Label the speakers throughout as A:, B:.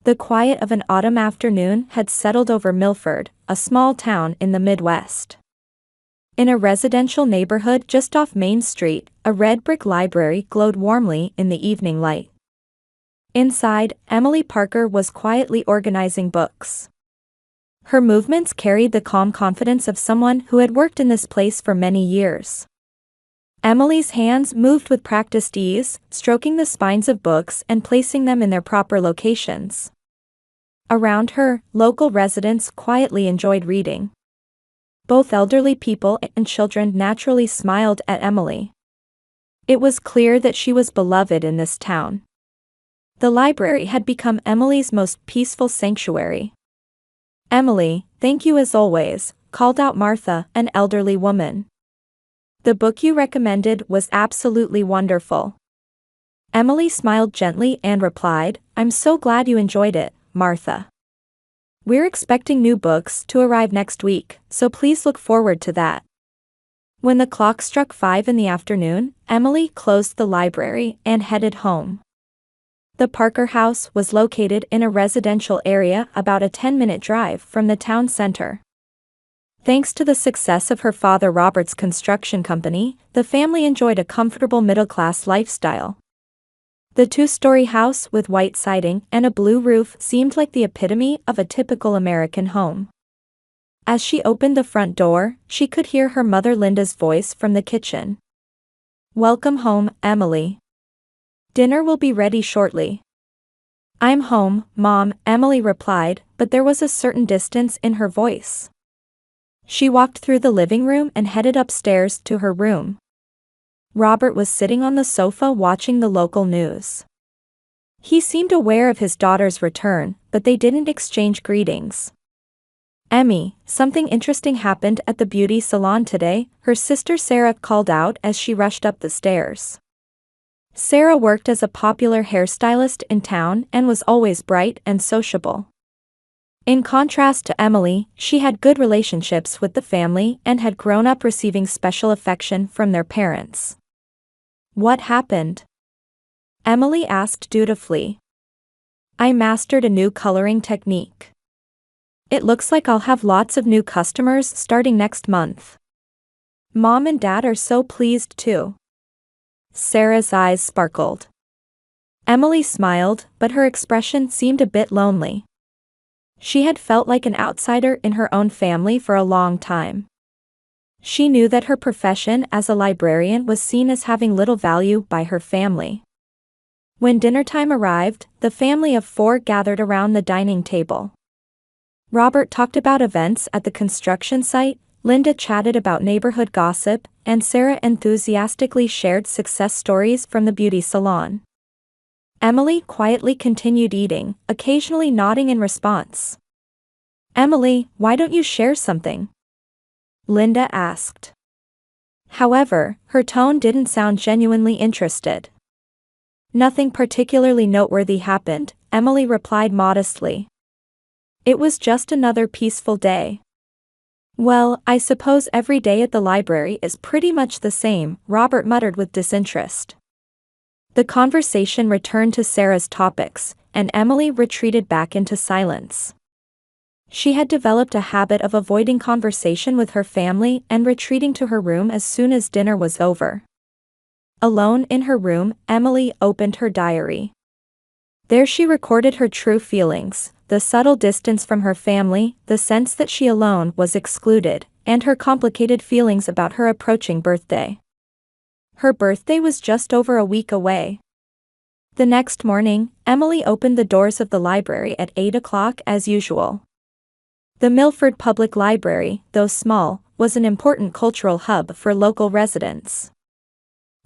A: The quiet of an autumn afternoon had settled over Milford, a small town in the Midwest. In a residential neighborhood just off Main Street, a red brick library glowed warmly in the evening light. Inside, Emily Parker was quietly organizing books. Her movements carried the calm confidence of someone who had worked in this place for many years. Emily's hands moved with practiced ease, stroking the spines of books and placing them in their proper locations. Around her, local residents quietly enjoyed reading. Both elderly people and children naturally smiled at Emily. It was clear that she was beloved in this town. The library had become Emily's most peaceful sanctuary. "Emily, thank you as always," called out Martha, an elderly woman. "The book you recommended was absolutely wonderful." Emily smiled gently and replied, "I'm so glad you enjoyed it, Martha. We're expecting new books to arrive next week, so please look forward to that." When the clock struck 5 in the afternoon, Emily closed the library and headed home. The Parker house was located in a residential area about a 10-minute drive from the town center. Thanks to the success of her father Robert's construction company, the family enjoyed a comfortable middle-class lifestyle. The two-story house with white siding and a blue roof seemed like the epitome of a typical American home. As she opened the front door, she could hear her mother Linda's voice from the kitchen. "Welcome home, Emily. Dinner will be ready shortly." "I'm home, Mom," Emily replied, but there was a certain distance in her voice. She walked through the living room and headed upstairs to her room. Robert was sitting on the sofa watching the local news. He seemed aware of his daughter's return, but they didn't exchange greetings. "Emmy, something interesting happened at the beauty salon today," her sister Sarah called out as she rushed up the stairs. Sarah worked as a popular hairstylist in town and was always bright and sociable. In contrast to Emily, she had good relationships with the family and had grown up receiving special affection from their parents. "What happened?" Emily asked dutifully. "I mastered a new coloring technique. It looks like I'll have lots of new customers starting next month. Mom and Dad are so pleased too." Sarah's eyes sparkled. Emily smiled, but her expression seemed a bit lonely. She had felt like an outsider in her own family for a long time. She knew that her profession as a librarian was seen as having little value by her family. When dinner time arrived, the family of 4 gathered around the dining table. Robert talked about events at the construction site, Linda chatted about neighborhood gossip, and Sarah enthusiastically shared success stories from the beauty salon. Emily quietly continued eating, occasionally nodding in response. "Emily, why don't you share something?" Linda asked. However, her tone didn't sound genuinely interested. "Nothing particularly noteworthy happened," Emily replied modestly. "It was just another peaceful day." "Well, I suppose every day at the library is pretty much the same," Robert muttered with disinterest. The conversation returned to Sarah's topics, and Emily retreated back into silence. She had developed a habit of avoiding conversation with her family and retreating to her room as soon as dinner was over. Alone in her room, Emily opened her diary. There she recorded her true feelings, the subtle distance from her family, the sense that she alone was excluded, and her complicated feelings about her approaching birthday. Her birthday was just over a week away. The next morning, Emily opened the doors of the library at 8 o'clock as usual. The Milford Public Library, though small, was an important cultural hub for local residents.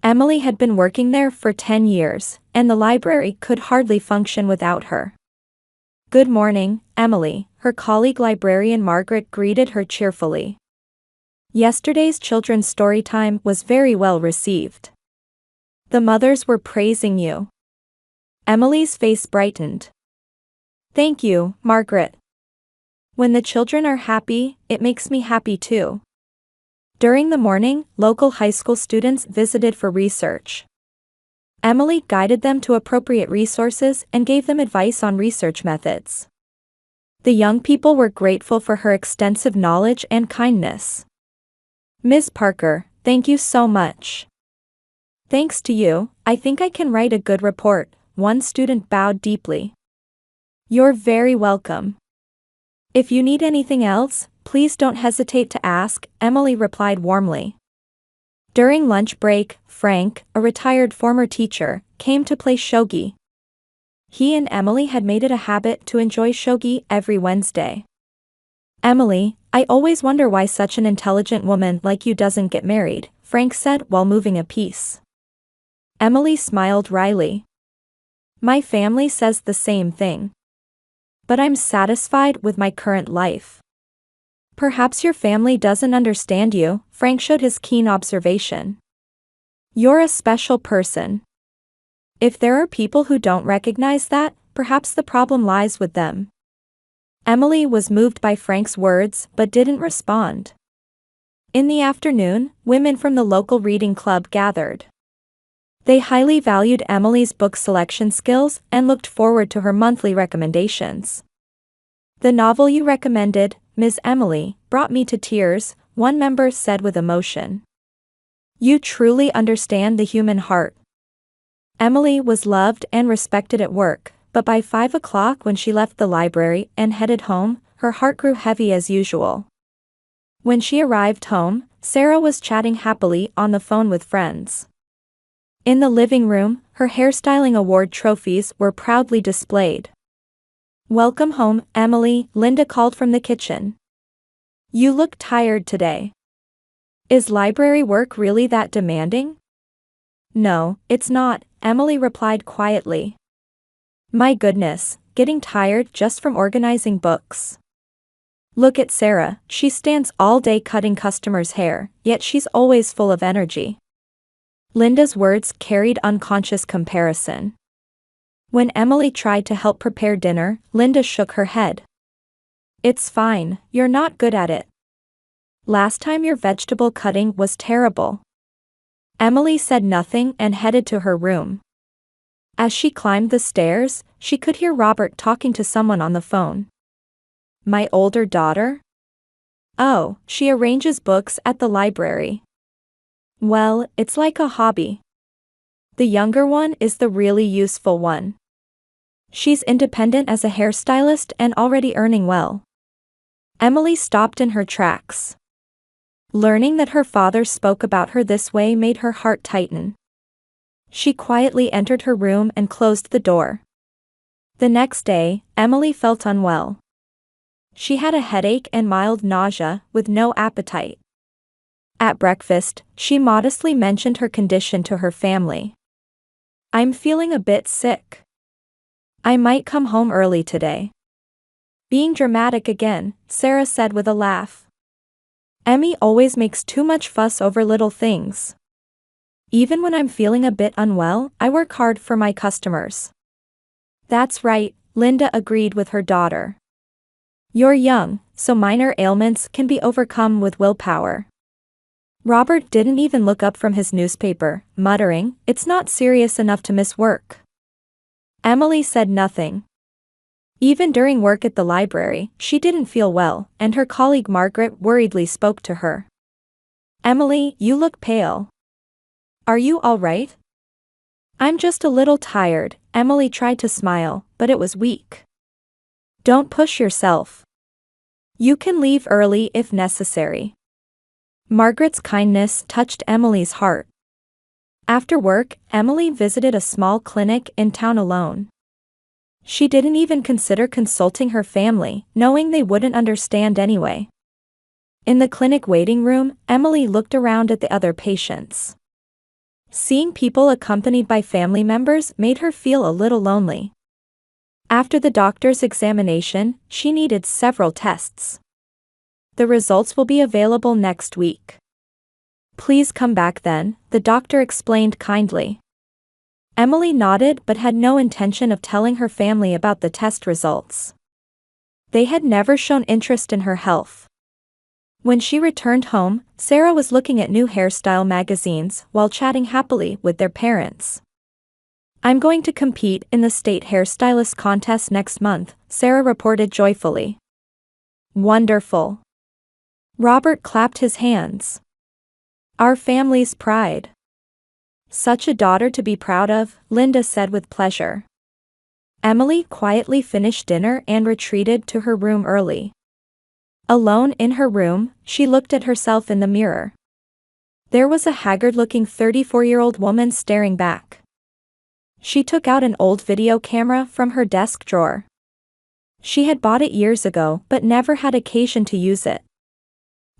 A: Emily had been working there for 10 years, and the library could hardly function without her. "Good morning, Emily," her colleague librarian Margaret greeted her cheerfully. "Yesterday's children's story time was very well received. The mothers were praising you." Emily's face brightened. "Thank you, Margaret. When the children are happy, it makes me happy too." During the morning, local high school students visited for research. Emily guided them to appropriate resources and gave them advice on research methods. The young people were grateful for her extensive knowledge and kindness. Ms. Parker, thank you so much. Thanks to you, I think I can write a good report, one student bowed deeply. You're very welcome. If you need anything else, please don't hesitate to ask, Emily replied warmly. During lunch break, Frank, a retired former teacher, came to play shogi. He and Emily had made it a habit to enjoy shogi every Wednesday. Emily, I always wonder why such an intelligent woman like you doesn't get married, Frank said while moving a piece. Emily smiled wryly. My family says the same thing. But I'm satisfied with my current life. Perhaps your family doesn't understand you, Frank showed his keen observation. You're a special person. If there are people who don't recognize that, perhaps the problem lies with them. Emily was moved by Frank's words but didn't respond. In the afternoon, women from the local reading club gathered. They highly valued Emily's book selection skills and looked forward to her monthly recommendations. The novel you recommended, Ms. Emily, brought me to tears, one member said with emotion. You truly understand the human heart. Emily was loved and respected at work, but by 5 o'clock when she left the library and headed home, her heart grew heavy as usual. When she arrived home, Sarah was chatting happily on the phone with friends. In the living room, her hairstyling award trophies were proudly displayed. Welcome home, Emily, Linda called from the kitchen. You look tired today. Is library work really that demanding? No, it's not, Emily replied quietly. My goodness, getting tired just from organizing books. Look at Sarah, she stands all day cutting customers' hair, yet she's always full of energy. Linda's words carried unconscious comparison. When Emily tried to help prepare dinner, Linda shook her head. It's fine, you're not good at it. Last time your vegetable cutting was terrible. Emily said nothing and headed to her room. As she climbed the stairs, she could hear Robert talking to someone on the phone. My older daughter? Oh, she arranges books at the library. Well, it's like a hobby. The younger one is the really useful one. She's independent as a hairstylist and already earning well. Emily stopped in her tracks. Learning that her father spoke about her this way made her heart tighten. She quietly entered her room and closed the door. The next day, Emily felt unwell. She had a headache and mild nausea, with no appetite. At breakfast, she modestly mentioned her condition to her family. I'm feeling a bit sick. I might come home early today. Being dramatic again, Sarah said with a laugh. Emmy always makes too much fuss over little things. Even when I'm feeling a bit unwell, I work hard for my customers. That's right, Linda agreed with her daughter. You're young, so minor ailments can be overcome with willpower. Robert didn't even look up from his newspaper, muttering, it's not serious enough to miss work. Emily said nothing. Even during work at the library, she didn't feel well, and her colleague Margaret worriedly spoke to her. Emily, you look pale. Are you all right? I'm just a little tired, Emily tried to smile, but it was weak. Don't push yourself. You can leave early if necessary. Margaret's kindness touched Emily's heart. After work, Emily visited a small clinic in town alone. She didn't even consider consulting her family, knowing they wouldn't understand anyway. In the clinic waiting room, Emily looked around at the other patients. Seeing people accompanied by family members made her feel a little lonely. After the doctor's examination, she needed several tests. The results will be available next week. Please come back then, the doctor explained kindly. Emily nodded but had no intention of telling her family about the test results. They had never shown interest in her health. When she returned home, Sarah was looking at new hairstyle magazines while chatting happily with their parents. I'm going to compete in the state hairstylist contest next month, Sarah reported joyfully. Wonderful. Robert clapped his hands. Our family's pride. Such a daughter to be proud of, Linda said with pleasure. Emily quietly finished dinner and retreated to her room early. Alone in her room, she looked at herself in the mirror. There was a haggard-looking 34-year-old woman staring back. She took out an old video camera from her desk drawer. She had bought it years ago but never had occasion to use it.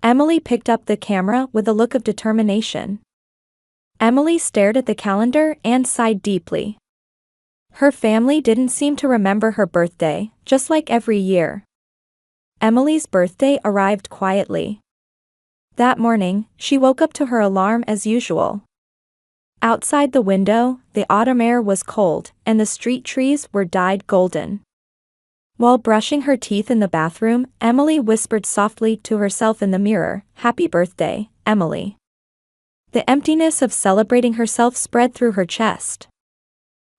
A: Emily picked up the camera with a look of determination. Emily stared at the calendar and sighed deeply. Her family didn't seem to remember her birthday, just like every year. Emily's birthday arrived quietly. That morning, she woke up to her alarm as usual. Outside the window, the autumn air was cold, and the street trees were dyed golden. While brushing her teeth in the bathroom, Emily whispered softly to herself in the mirror, "Happy birthday, Emily." The emptiness of celebrating herself spread through her chest.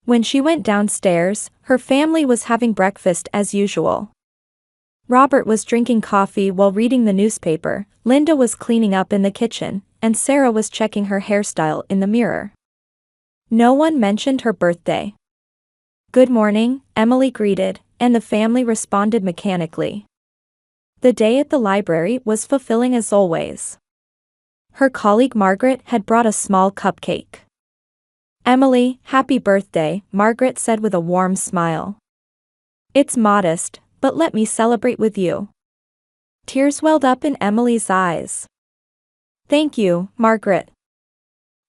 A: When she went downstairs, her family was having breakfast as usual. Robert was drinking coffee while reading the newspaper, Linda was cleaning up in the kitchen, and Sarah was checking her hairstyle in the mirror. No one mentioned her birthday. "Good morning," Emily greeted, and the family responded mechanically. The day at the library was fulfilling as always. Her colleague Margaret had brought a small cupcake. "Emily, happy birthday," Margaret said with a warm smile. "It's modest, but let me celebrate with you." Tears welled up in Emily's eyes. "Thank you, Margaret.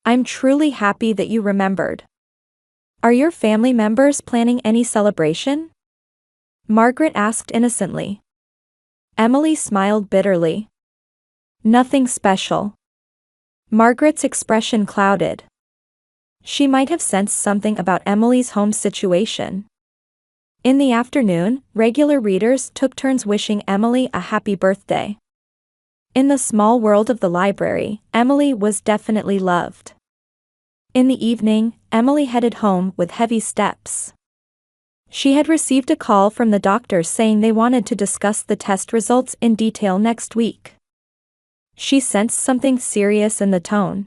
A: I'm truly happy that you remembered. Are your family members planning any celebration?" Margaret asked innocently. Emily smiled bitterly. "Nothing special." Margaret's expression clouded. She might have sensed something about Emily's home situation. In the afternoon, regular readers took turns wishing Emily a happy birthday. In the small world of the library, Emily was definitely loved. In the evening, Emily headed home with heavy steps. She had received a call from the doctors saying they wanted to discuss the test results in detail next week. She sensed something serious in the tone.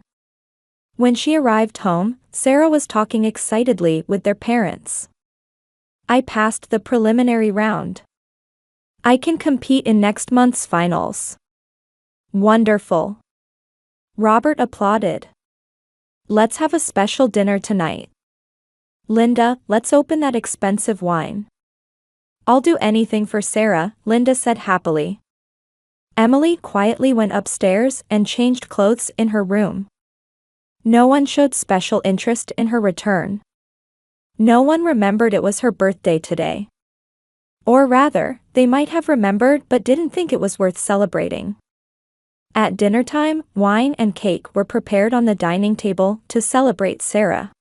A: When she arrived home, Sarah was talking excitedly with their parents. "I passed the preliminary round. I can compete in next month's finals." "Wonderful." Robert applauded. "Let's have a special dinner tonight. Linda, let's open that expensive wine." "I'll do anything for Sarah," Linda said happily. Emily quietly went upstairs and changed clothes in her room. No one showed special interest in her return. No one remembered it was her birthday today. Or rather, they might have remembered but didn't think it was worth celebrating. At dinner time, wine and cake were prepared on the dining table to celebrate Sarah.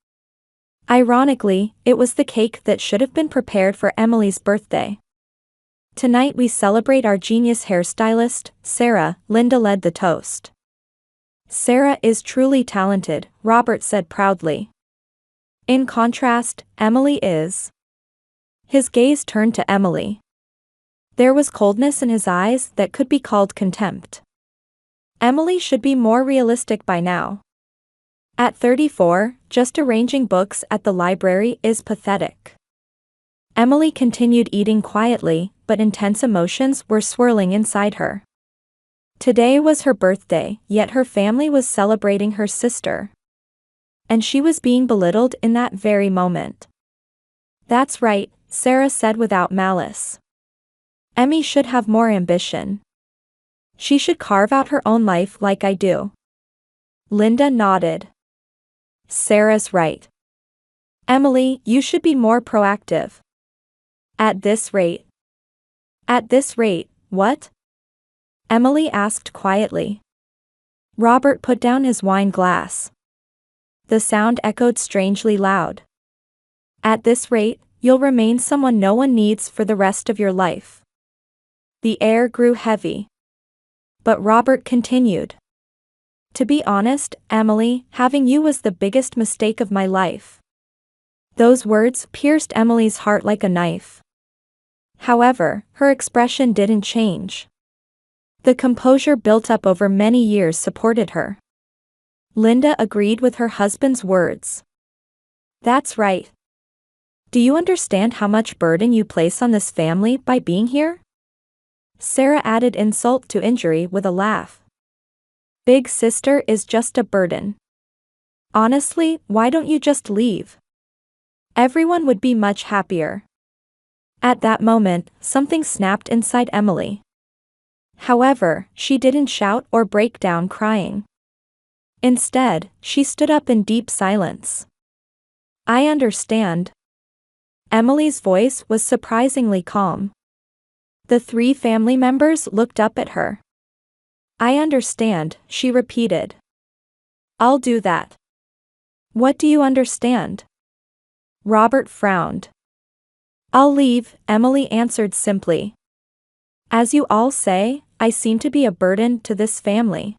A: Ironically, it was the cake that should have been prepared for Emily's birthday. "Tonight we celebrate our genius hairstylist, Sarah," Linda led the toast. "Sarah is truly talented," Robert said proudly. "In contrast, Emily is." His gaze turned to Emily. There was coldness in his eyes that could be called contempt. Emily should be more realistic by now. At 34, just arranging books at the library is pathetic. Emily continued eating quietly, but intense emotions were swirling inside her. Today was her birthday, yet her family was celebrating her sister. And she was being belittled in that very moment. "That's right," Sarah said without malice. "Emmy should have more ambition. She should carve out her own life like I do." Linda nodded. "Sarah's right. Emily, you should be more proactive." At this rate, what?" Emily asked quietly. Robert put down his wine glass. The sound echoed strangely loud. "At this rate, you'll remain someone no one needs for the rest of your life." The air grew heavy. But Robert continued. "To be honest, Emily, having you was the biggest mistake of my life. Those words pierced Emily's heart like a knife. However, her expression didn't change. The composure built up over many years supported her. Linda agreed with her husband's words. That's right. Do you understand how much burden you place on this family by being here? Sarah added insult to injury with a laugh. Big sister is just a burden. Honestly, why don't you just leave? Everyone would be much happier. At that moment, something snapped inside Emily. However, she didn't shout or break down crying. Instead, she stood up in deep silence. I understand. Emily's voice was surprisingly calm. The three family members looked up at her. I understand, she repeated. I'll do that. What do you understand? Robert frowned. I'll leave, Emily answered simply. As you all say, I seem to be a burden to this family.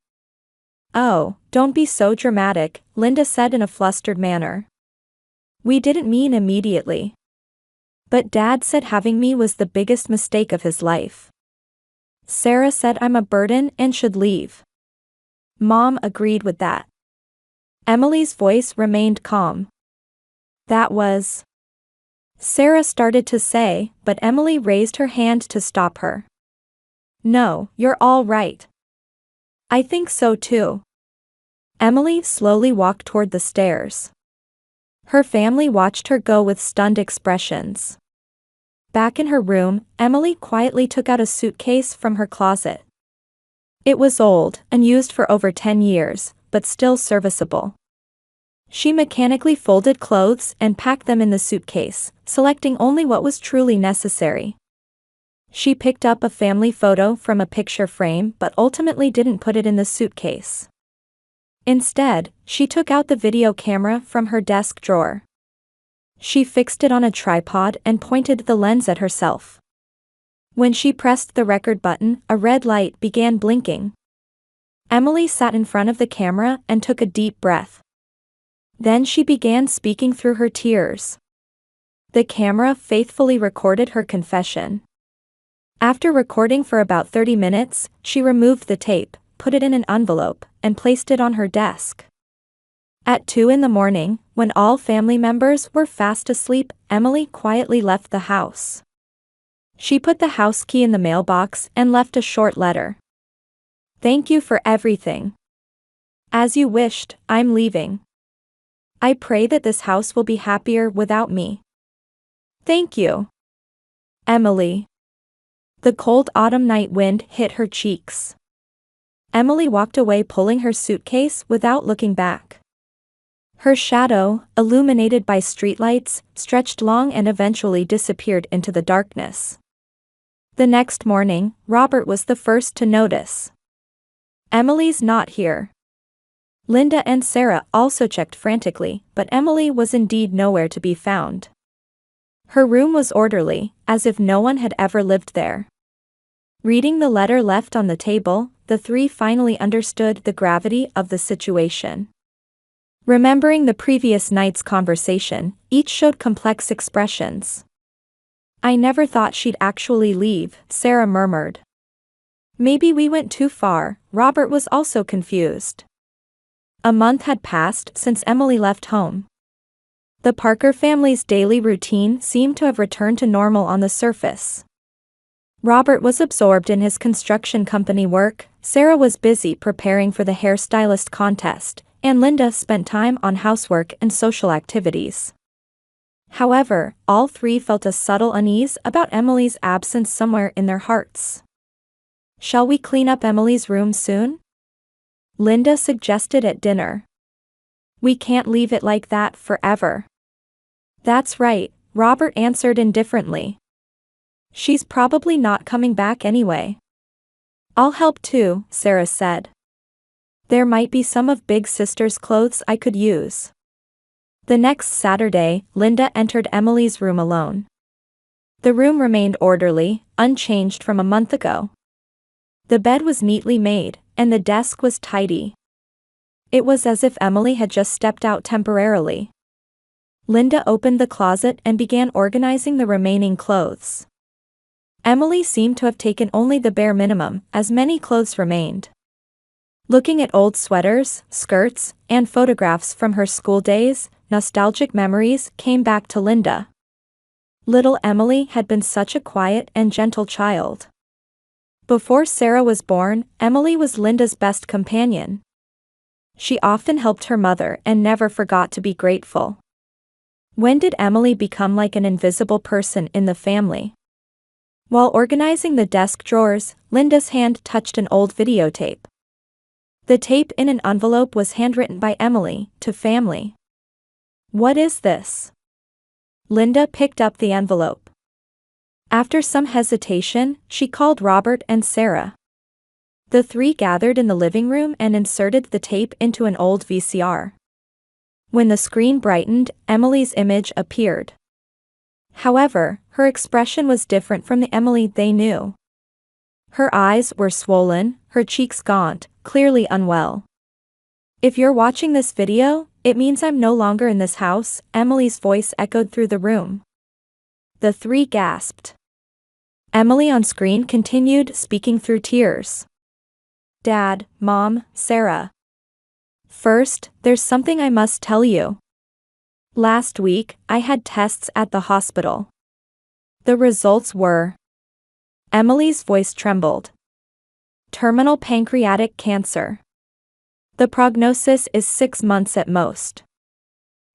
A: Oh, don't be so dramatic, Linda said in a flustered manner. We didn't mean immediately. But Dad said having me was the biggest mistake of his life. Sarah said I'm a burden and should leave. Mom agreed with that. Emily's voice remained calm. That was... Sarah started to say, but Emily raised her hand to stop her. No, you're all right. I think so too. Emily slowly walked toward the stairs. Her family watched her go with stunned expressions. Back in her room, Emily quietly took out a suitcase from her closet. It was old, and used for over 10 years, but still serviceable. She mechanically folded clothes and packed them in the suitcase, selecting only what was truly necessary. She picked up a family photo from a picture frame but ultimately didn't put it in the suitcase. Instead, she took out the video camera from her desk drawer. She fixed it on a tripod and pointed the lens at herself. When she pressed the record button, a red light began blinking. Emily sat in front of the camera and took a deep breath. Then she began speaking through her tears. The camera faithfully recorded her confession. After recording for about 30 minutes, she removed the tape, put it in an envelope, and placed it on her desk. At 2 a.m, when all family members were fast asleep, Emily quietly left the house. She put the house key in the mailbox and left a short letter. Thank you for everything. As you wished, I'm leaving. I pray that this house will be happier without me. Thank you. Emily. The cold autumn night wind hit her cheeks. Emily walked away pulling her suitcase without looking back. Her shadow, illuminated by streetlights, stretched long and eventually disappeared into the darkness. The next morning, Robert was the first to notice. Emily's not here. Linda and Sarah also checked frantically, but Emily was indeed nowhere to be found. Her room was orderly, as if no one had ever lived there. Reading the letter left on the table, the three finally understood the gravity of the situation. Remembering the previous night's conversation, each showed complex expressions. I never thought she'd actually leave, Sarah murmured. Maybe we went too far, Robert was also confused. A month had passed since Emily left home. The Parker family's daily routine seemed to have returned to normal on the surface. Robert was absorbed in his construction company work, Sarah was busy preparing for the hairstylist contest, and Linda spent time on housework and social activities. However, all three felt a subtle unease about Emily's absence somewhere in their hearts. Shall we clean up Emily's room soon? Linda suggested at dinner. We can't leave it like that forever. That's right, Robert answered indifferently. She's probably not coming back anyway. I'll help too, Sarah said. There might be some of Big Sister's clothes I could use. The next Saturday, Linda entered Emily's room alone. The room remained orderly, unchanged from a month ago. The bed was neatly made, and the desk was tidy. It was as if Emily had just stepped out temporarily. Linda opened the closet and began organizing the remaining clothes. Emily seemed to have taken only the bare minimum, as many clothes remained. Looking at old sweaters, skirts, and photographs from her school days, nostalgic memories came back to Linda. Little Emily had been such a quiet and gentle child. Before Sarah was born, Emily was Linda's best companion. She often helped her mother and never forgot to be grateful. When did Emily become like an invisible person in the family? While organizing the desk drawers, Linda's hand touched an old videotape. The tape in an envelope was handwritten by Emily, to family. What is this? Linda picked up the envelope. After some hesitation, she called Robert and Sarah. The three gathered in the living room and inserted the tape into an old VCR. When the screen brightened, Emily's image appeared. However, her expression was different from the Emily they knew. Her eyes were swollen, her cheeks gaunt, clearly unwell. If you're watching this video, it means I'm no longer in this house, Emily's voice echoed through the room. The three gasped. Emily on screen continued speaking through tears. Dad, Mom, Sarah. First, there's something I must tell you. Last week, I had tests at the hospital. The results were... Emily's voice trembled. Terminal pancreatic cancer. The prognosis is 6 months at most.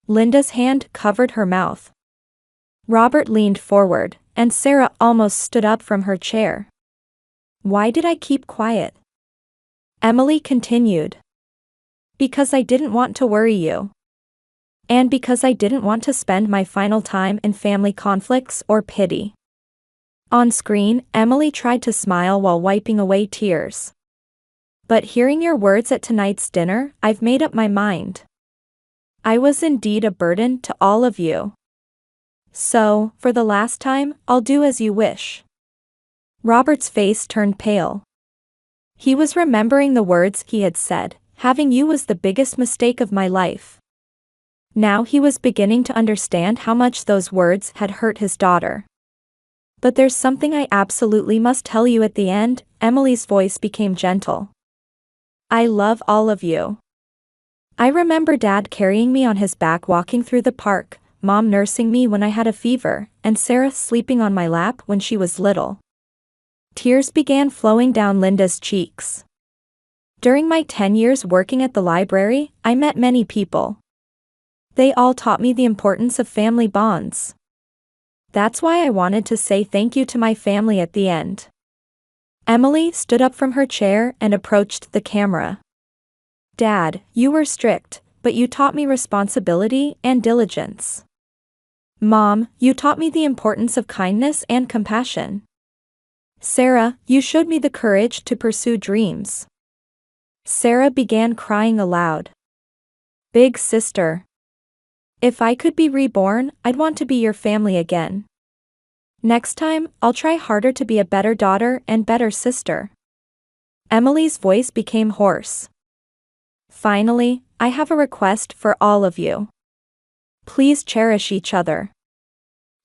A: Linda's hand covered her mouth. Robert leaned forward, and Sarah almost stood up from her chair. Why did I keep quiet? Emily continued. Because I didn't want to worry you. And because I didn't want to spend my final time in family conflicts or pity. On screen, Emily tried to smile while wiping away tears. But hearing your words at tonight's dinner, I've made up my mind. I was indeed a burden to all of you. So, for the last time, I'll do as you wish. Robert's face turned pale. He was remembering the words he had said, having you was the biggest mistake of my life. Now he was beginning to understand how much those words had hurt his daughter. But there's something I absolutely must tell you at the end, Emily's voice became gentle. I love all of you. I remember Dad carrying me on his back walking through the park, Mom nursing me when I had a fever, and Sarah sleeping on my lap when she was little. Tears began flowing down Linda's cheeks. During my 10 years working at the library, I met many people. They all taught me the importance of family bonds. That's why I wanted to say thank you to my family at the end. Emily stood up from her chair and approached the camera. Dad, you were strict, but you taught me responsibility and diligence. Mom, you taught me the importance of kindness and compassion. Sarah, you showed me the courage to pursue dreams. Sarah began crying aloud. Big sister. If I could be reborn, I'd want to be your family again. Next time, I'll try harder to be a better daughter and better sister. Emily's voice became hoarse. Finally, I have a request for all of you. Please cherish each other.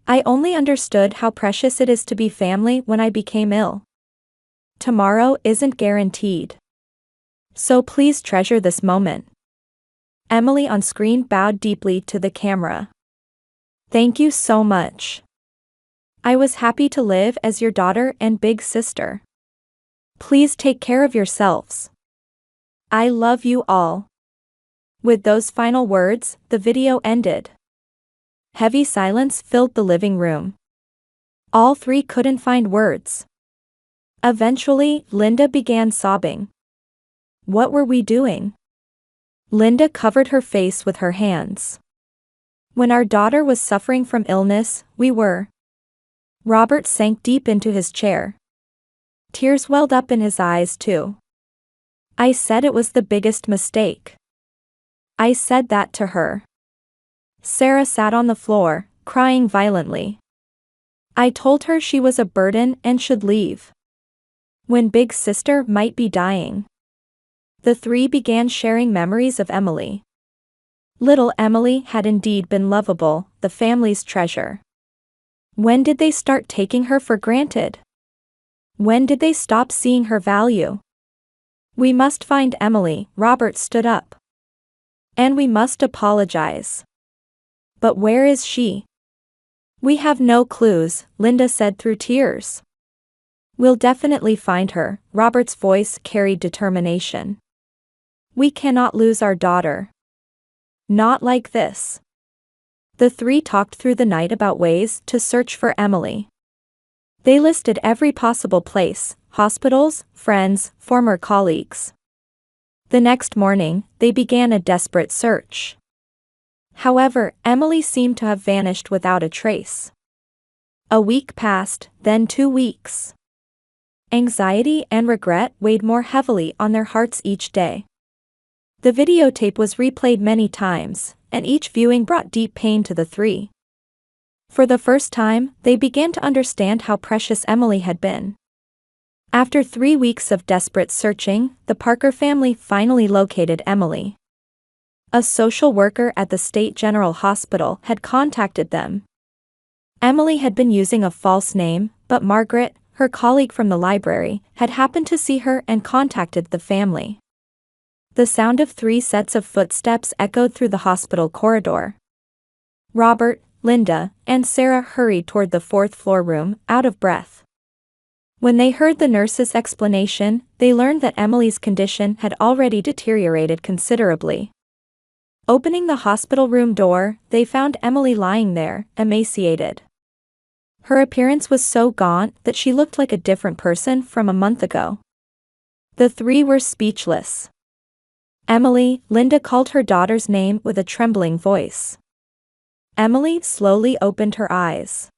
A: I only understood how precious it is to be family when I became ill. Tomorrow isn't guaranteed. So please treasure this moment. Emily on screen bowed deeply to the camera. Thank you so much. I was happy to live as your daughter and big sister. Please take care of yourselves. I love you all. With those final words, the video ended. Heavy silence filled the living room. All three couldn't find words. Eventually, Linda began sobbing. What were we doing? Linda covered her face with her hands. When our daughter was suffering from illness, we were. Robert sank deep into his chair. Tears welled up in his eyes too. I said it was the biggest mistake. I said that to her. Sarah sat on the floor, crying violently. I told her she was a burden and should leave. When big sister might be dying. The three began sharing memories of Emily. Little Emily had indeed been lovable, the family's treasure. When did they start taking her for granted? When did they stop seeing her value? We must find Emily, Robert stood up. And we must apologize. But where is she? We have no clues, Linda said through tears. We'll definitely find her, Robert's voice carried determination. We cannot lose our daughter. Not like this. The three talked through the night about ways to search for Emily. They listed every possible place: hospitals, friends, former colleagues. The next morning, they began a desperate search. However, Emily seemed to have vanished without a trace. A week passed, then 2 weeks. Anxiety and regret weighed more heavily on their hearts each day. The videotape was replayed many times, and each viewing brought deep pain to the three. For the first time, they began to understand how precious Emily had been. After 3 weeks of desperate searching, the Parker family finally located Emily. A social worker at the State General Hospital had contacted them. Emily had been using a false name, but Margaret, her colleague from the library, had happened to see her and contacted the family. The sound of 3 sets of footsteps echoed through the hospital corridor. Robert, Linda, and Sarah hurried toward the 4th-floor room, out of breath. When they heard the nurse's explanation, they learned that Emily's condition had already deteriorated considerably. Opening the hospital room door, they found Emily lying there, emaciated. Her appearance was so gaunt that she looked like a different person from a month ago. The three were speechless. Emily, Linda called her daughter's name with a trembling voice. Emily slowly opened her eyes.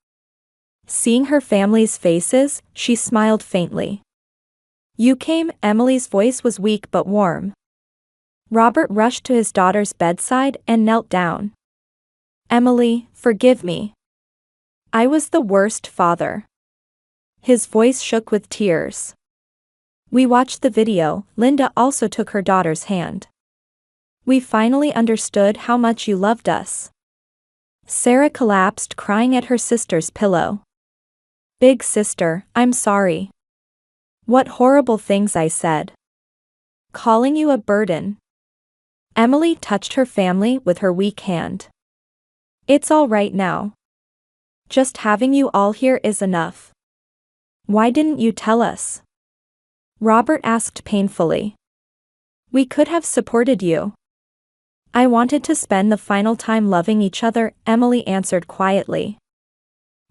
A: Seeing her family's faces, she smiled faintly. You came, Emily's voice was weak but warm. Robert rushed to his daughter's bedside and knelt down. Emily, forgive me. I was the worst father. His voice shook with tears. We watched the video. Linda also took her daughter's hand. We finally understood how much you loved us. Sarah collapsed, crying at her sister's pillow. Big sister, I'm sorry. What horrible things I said. Calling you a burden. Emily touched her family with her weak hand. It's all right now. Just having you all here is enough. Why didn't you tell us? Robert asked painfully. We could have supported you. I wanted to spend the final time loving each other, Emily answered quietly.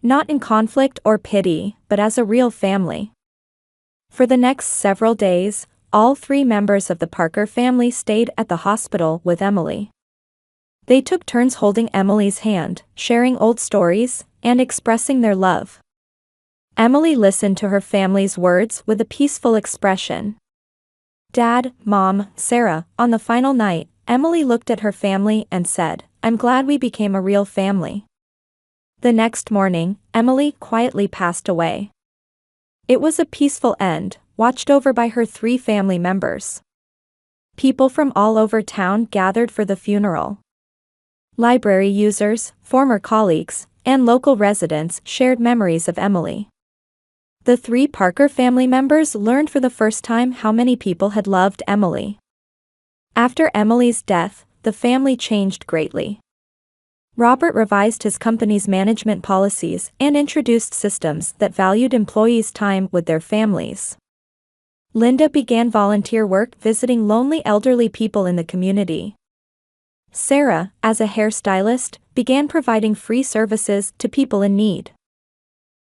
A: Not in conflict or pity, but as a real family. For the next several days, all 3 members of the Parker family stayed at the hospital with Emily. They took turns holding Emily's hand, sharing old stories, and expressing their love. Emily listened to her family's words with a peaceful expression. Dad, Mom, Sarah, on the final night, Emily looked at her family and said, I'm glad we became a real family. The next morning, Emily quietly passed away. It was a peaceful end, watched over by her 3 family members. People from all over town gathered for the funeral. Library users, former colleagues, and local residents shared memories of Emily. The 3 Parker family members learned for the first time how many people had loved Emily. After Emily's death, the family changed greatly. Robert revised his company's management policies and introduced systems that valued employees' time with their families. Linda began volunteer work visiting lonely elderly people in the community. Sarah, as a hairstylist, began providing free services to people in need.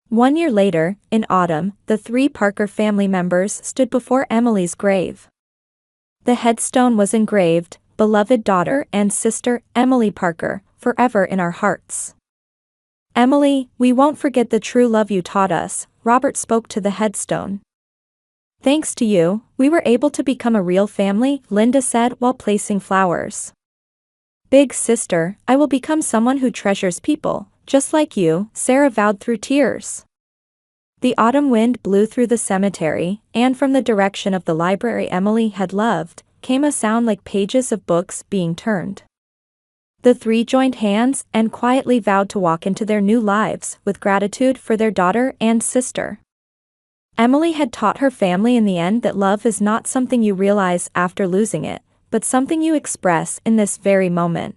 A: 1 year later, in autumn, the 3 Parker family members stood before Emily's grave. The headstone was engraved, "Beloved daughter and sister, Emily Parker, forever in our hearts." Emily, we won't forget the true love you taught us, Robert spoke to the headstone. Thanks to you, we were able to become a real family, Linda said while placing flowers. Big sister, I will become someone who treasures people, just like you, Sarah vowed through tears. The autumn wind blew through the cemetery, and from the direction of the library Emily had loved, came a sound like pages of books being turned. The three joined hands and quietly vowed to walk into their new lives with gratitude for their daughter and sister. Emily had taught her family in the end that love is not something you realize after losing it, but something you express in this very moment.